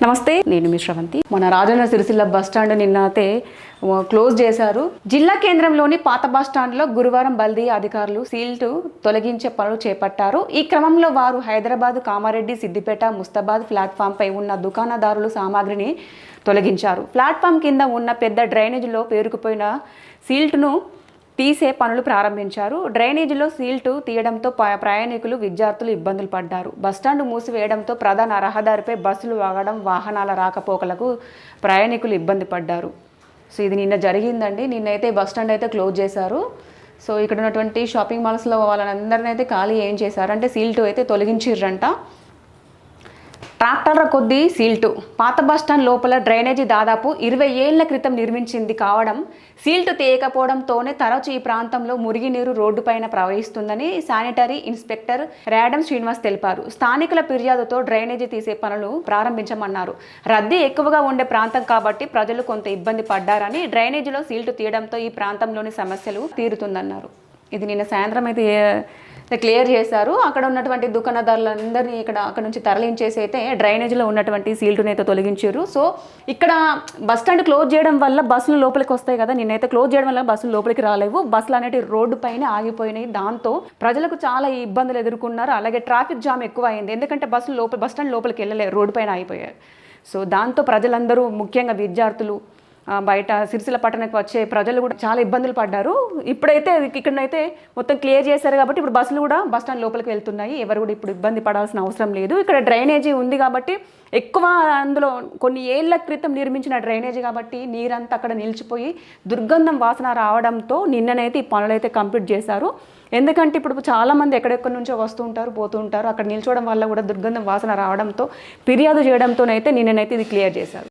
నమస్తే, నేను మీ శ్రవంతి. మన రాజన్న సిరిసిల్ల బస్టాండ్ నిన్నైతే క్లోజ్ చేశారు. జిల్లా కేంద్రంలోని పాత బస్టాండ్లో గురువారం బల్దీ అధికారులు సీల్టు తొలగించే పనులు చేపట్టారు. ఈ క్రమంలో వారు హైదరాబాద్, కామారెడ్డి, సిద్దిపేట, ముస్తాబాద్ ప్లాట్ఫామ్పై ఉన్న దుకాణదారులు సామాగ్రిని తొలగించారు. ప్లాట్ఫామ్ కింద ఉన్న పెద్ద డ్రైనేజీలో పేరుకుపోయిన సీల్టును తీసే పనులు ప్రారంభించారు. డ్రైనేజీలో సీల్టు తీయడంతో ప్రయాణికులు, విద్యార్థులు ఇబ్బందులు పడ్డారు. బస్టాండ్ మూసివేయడంతో ప్రధాన రహదారిపై బస్సులు ఆగడం, వాహనాల రాకపోకలకు ప్రయాణికులు ఇబ్బంది పడ్డారు. సో ఇది నిన్న జరిగిందండి. నిన్నైతే బస్టాండ్ అయితే క్లోజ్ చేశారు. సో ఇక్కడ ఉన్నటువంటి షాపింగ్ మాల్స్లో వాళ్ళందరినీ అయితే ఖాళీ ఏం చేశారంటే సీల్టు అయితే తొలగించిర్రంట. ట్రాక్టర్ల కొద్దీ సీల్టు. పాత బస్టాండ్ లోపల డ్రైనేజీ దాదాపు 20 ఏళ్ల క్రితం నిర్మించింది కావడం, సీల్టు తీయకపోవడంతోనే తరచు ఈ ప్రాంతంలో మురిగినీరు రోడ్డుపైన ప్రవహిస్తుందని శానిటరీ ఇన్స్పెక్టర్ ర్యాడమ్ శ్రీనివాస్ తెలిపారు. స్థానికుల ఫిర్యాదుతో డ్రైనేజీ తీసే పనులు ప్రారంభించమన్నారు. రద్దీ ఎక్కువగా ఉండే ప్రాంతం కాబట్టి ప్రజలు కొంత ఇబ్బంది పడ్డారని, డ్రైనేజీలో సీల్టు తీయడంతో ఈ ప్రాంతంలోని సమస్యలు తీరుతుందన్నారు. ఇది నిన్న సాయంత్రం అయితే క్లియర్ చేశారు. అక్కడ ఉన్నటువంటి దుకాణదారులందరినీ అక్కడ నుంచి తరలించేసి అయితే డ్రైనేజీలో ఉన్నటువంటి సీల్టుని అయితే తొలగించారు. సో ఇక్కడ బస్టాండ్ క్లోజ్ చేయడం వల్ల బస్సులు లోపలికి వస్తాయి కదా, నిన్నైతే క్లోజ్ చేయడం వల్ల బస్సులు లోపలికి రాలేవు. బస్సులు అనేవి రోడ్డు పైన ఆగిపోయినాయి. దాంతో ప్రజలకు చాలా ఇబ్బందులు ఎదుర్కొన్నారు. అలాగే ట్రాఫిక్ జామ్ ఎక్కువ అయింది. ఎందుకంటే బస్టాండ్ లోపలికి వెళ్ళలేరు, రోడ్డు పైన ఆగిపోయారు. సో దాంతో ప్రజలందరూ, ముఖ్యంగా విద్యార్థులు, బయట సిరిసిల్ల పట్టణానికి వచ్చే ప్రజలు కూడా చాలా ఇబ్బందులు పడ్డారు. ఇప్పుడైతే ఇక్కడనైతే మొత్తం క్లియర్ చేశారు కాబట్టి ఇప్పుడు బస్సులు కూడా బస్టాండ్ లోపలికి వెళ్తున్నాయి. ఎవరు కూడా ఇప్పుడు ఇబ్బంది పడాల్సిన అవసరం లేదు. ఇక్కడ డ్రైనేజీ ఉంది కాబట్టి ఎక్కువ, అందులో కొన్ని ఏళ్ల క్రితం నిర్మించిన డ్రైనేజీ కాబట్టి నీరంతా అక్కడ నిలిచిపోయి దుర్గంధం వాసన రావడంతో నిన్ననైతే ఈ పనులైతే కంప్లీట్ చేశారు. ఎందుకంటే ఇప్పుడు చాలామంది ఎక్కడెక్కడి నుంచో వస్తూ ఉంటారు, పోతూ ఉంటారు. అక్కడ నిల్చోవడం వల్ల కూడా దుర్గంధం వాసన రావడంతో ఫిర్యాదు చేయడంతోనైతే నిన్ననైతే ఇది క్లియర్ చేశారు.